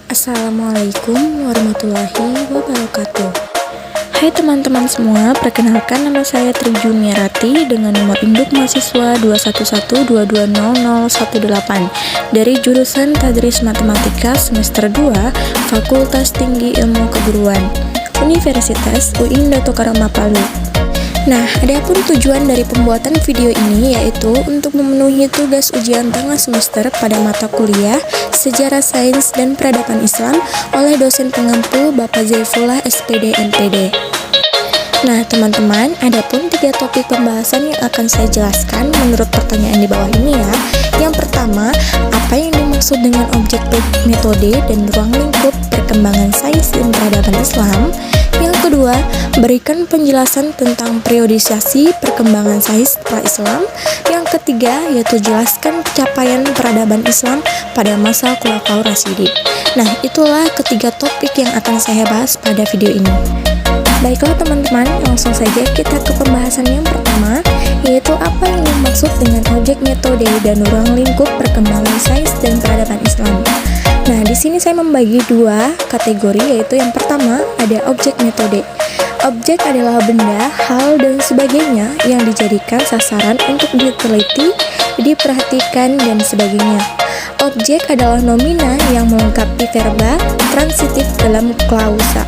Assalamualaikum warahmatullahi wabarakatuh. Hai teman-teman semua, perkenalkan nama saya Tri Juniarati dengan nomor induk mahasiswa 211220018 dari jurusan Tadris Matematika semester 2 Fakultas Tinggi Ilmu Keguruan Universitas UIN Dato Karama Palu. Nah, adapun tujuan dari pembuatan video ini yaitu untuk memenuhi tugas ujian tengah semester pada mata kuliah Sejarah Sains dan Peradaban Islam oleh dosen pengampu Bapak Zaifullah SPD MPD. Nah, teman-teman, adapun 3 topik pembahasan yang akan saya jelaskan menurut pertanyaan di bawah ini ya. Yang pertama, apa yang dimaksud dengan objek metode dan ruang lingkup perkembangan sains dan peradaban Islam? Yang kedua, berikan penjelasan tentang periodisasi perkembangan sains pra-Islam. Yang ketiga, yaitu jelaskan pencapaian peradaban Islam pada masa Khulafaur Rasyidin. Nah, itulah ketiga topik yang akan saya bahas pada video ini. Baiklah teman-teman, langsung saja kita ke pembahasan yang pertama, yaitu apa yang dimaksud dengan objek metode dan ruang lingkup perkembangan sains dan peradaban Islam. Nah, di sini saya membagi 2 kategori, yaitu yang pertama ada objek metode. Objek adalah benda, hal, dan sebagainya yang dijadikan sasaran untuk diteliti, diperhatikan, dan sebagainya. Objek adalah nomina yang melengkapi verba transitif dalam klausa.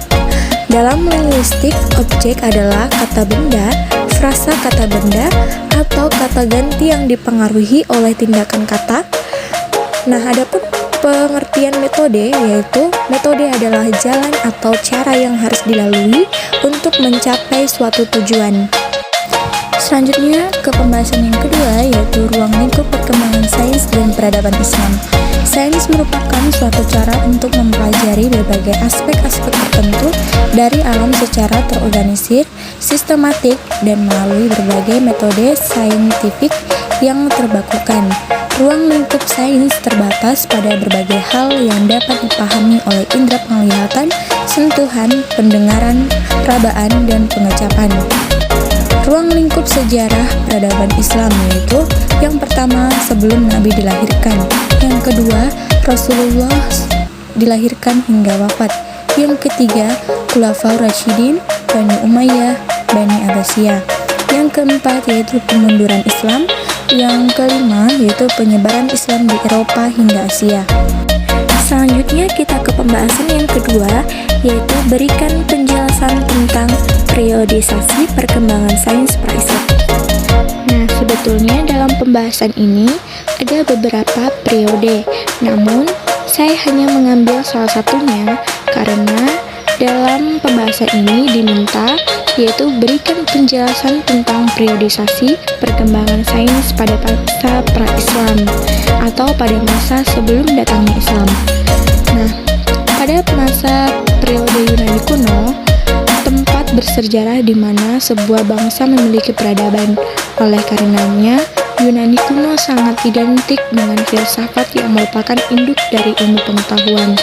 Dalam linguistik, objek adalah kata benda, frasa kata benda, atau kata ganti yang dipengaruhi oleh tindakan kata. Nah, adapun pengertian metode, yaitu metode adalah jalan atau cara yang harus dilalui untuk mencapai suatu tujuan. Selanjutnya ke pembahasan yang kedua, yaitu ruang lingkup perkembangan sains dan peradaban Islam. Sains merupakan suatu cara untuk mempelajari berbagai aspek-aspek tertentu dari alam secara terorganisir, sistematik, dan melalui berbagai metode saintifik yang terbakukan. Ruang lingkup sains terbatas pada berbagai hal yang dapat dipahami oleh indera penglihatan, sentuhan, pendengaran, rabaan, dan pengecapan. Ruang lingkup sejarah peradaban Islam yaitu yang pertama sebelum Nabi dilahirkan, yang kedua Rasulullah dilahirkan hingga wafat, yang ketiga Khulafaur Rasyidin, Bani Umayyah, Bani Abbasiyah, yang keempat yaitu pemunduran Islam, yang kelima yaitu penyebaran Islam di Eropa hingga Asia. Selanjutnya kita ke pembahasan yang kedua, yaitu berikan penjelasan tentang periodisasi perkembangan sains pra-Islam. Nah, sebetulnya dalam pembahasan ini ada beberapa periode, namun saya hanya mengambil salah satunya karena dalam pembahasan ini diminta yaitu berikan penjelasan tentang periodisasi perkembangan sains pada masa pra-Islam atau pada masa sebelum datangnya Islam. Nah, pada masa periode Yunani kuno, tempat bersejarah di mana sebuah bangsa memiliki peradaban. Oleh karenanya, Yunani kuno sangat identik dengan filsafat yang merupakan induk dari ilmu pengetahuan.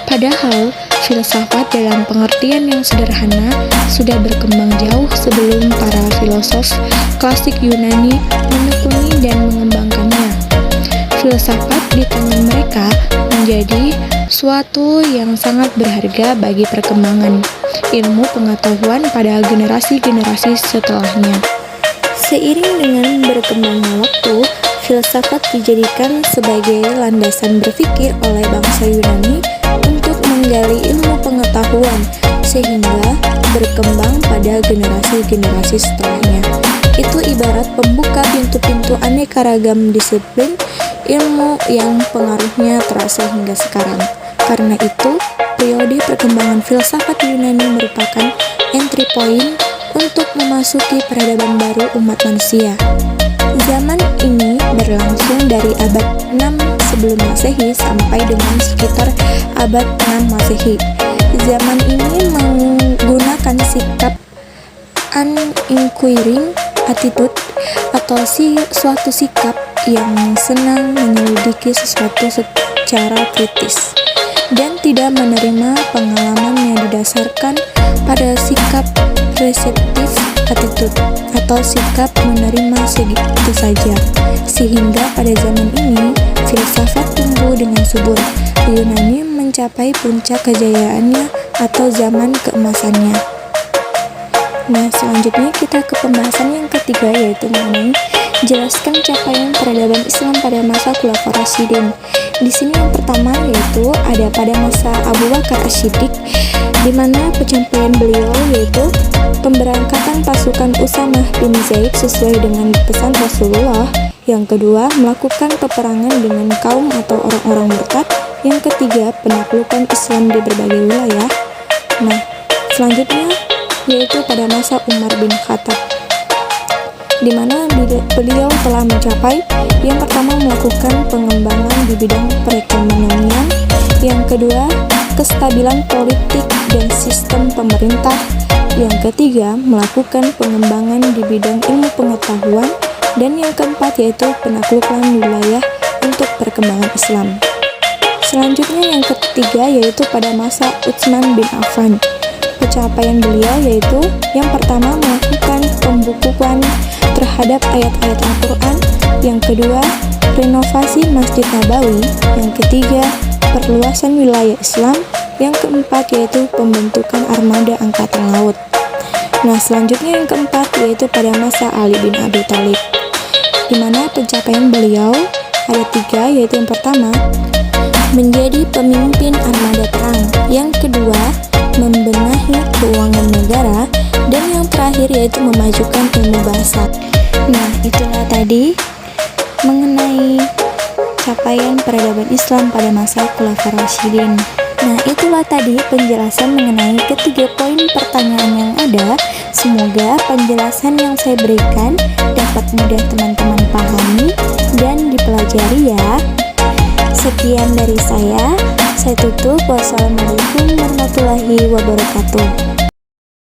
Padahal, filsafat dalam pengertian yang sederhana sudah berkembang jauh sebelum para filosof klasik Yunani menekuni dan mengembangkannya. Filsafat di tangan mereka menjadi suatu yang sangat berharga bagi perkembangan ilmu pengetahuan pada generasi-generasi setelahnya. Seiring dengan berkembangnya waktu, filsafat dijadikan sebagai landasan berpikir oleh bangsa Yunani untuk menggali ilmu pengetahuan sehingga berkembang pada generasi-generasi setelahnya. Itu ibarat pembuka pintu-pintu aneka ragam disiplin ilmu yang pengaruhnya terasa hingga sekarang. Karena itu, periode perkembangan filsafat Yunani merupakan entry point untuk memasuki peradaban baru umat manusia. Zaman ini berlangsung dari abad 6 sebelum Masehi sampai dengan sekitar abad 6 Masehi. Zaman ini menggunakan sikap uninquiring attitude atau suatu sikap yang senang menyelidiki sesuatu secara kritis dan tidak menerima pengalaman yang didasarkan pada sikap receptive attitude atau sikap menerima segitu saja. Sehingga pada zaman ini filsafat tumbuh dengan subur. Yunani mencapai puncak kejayaannya atau zaman keemasannya. Nah, selanjutnya kita ke pembahasan yang ketiga, yaitu mengenai jelaskan capaian peradaban Islam pada masa Khulafaur Rasyidin. Di sini yang pertama yaitu ada pada masa Abu Bakar As-Siddiq, di mana pencapaian beliau yaitu pemberangkatan pasukan Usamah bin Zaid sesuai dengan pesan Rasulullah. Yang kedua, melakukan peperangan dengan kaum atau orang-orang murtad. Yang ketiga, penaklukan Islam di berbagai wilayah. Nah, selanjutnya yaitu pada masa Umar bin Khattab, di mana beliau telah mencapai yang pertama melakukan pengembangan di bidang perekonomian, yang kedua kestabilan politik dan sistem pemerintah, yang ketiga melakukan pengembangan di bidang ilmu pengetahuan, dan yang keempat yaitu penaklukan wilayah untuk perkembangan Islam. Selanjutnya yang ketiga yaitu pada masa Utsman bin Affan. Pencapaian beliau yaitu yang pertama melakukan pembukuan terhadap ayat-ayat Al-Quran, yang kedua renovasi Masjid Nabawi, yang ketiga perluasan wilayah Islam, yang keempat yaitu pembentukan armada angkatan laut. Nah, selanjutnya yang keempat yaitu pada masa Ali bin Abi Thalib, di mana pencapaian beliau ada tiga, yaitu yang pertama menjadi pemimpin armada perang, yang kedua membenahi keuangan negara, dan yang terakhir yaitu memajukan ilmu bahasa. Nah, itulah tadi mengenai capaian peradaban Islam pada masa Khulafaur Rasyidin. Nah, itulah tadi penjelasan mengenai ketiga poin pertanyaan yang ada. Semoga penjelasan yang saya berikan dapat mudah teman-teman pahami dan dipelajari ya. Sekian dari saya tutup. Wassalamualaikum warahmatullahi wabarakatuh.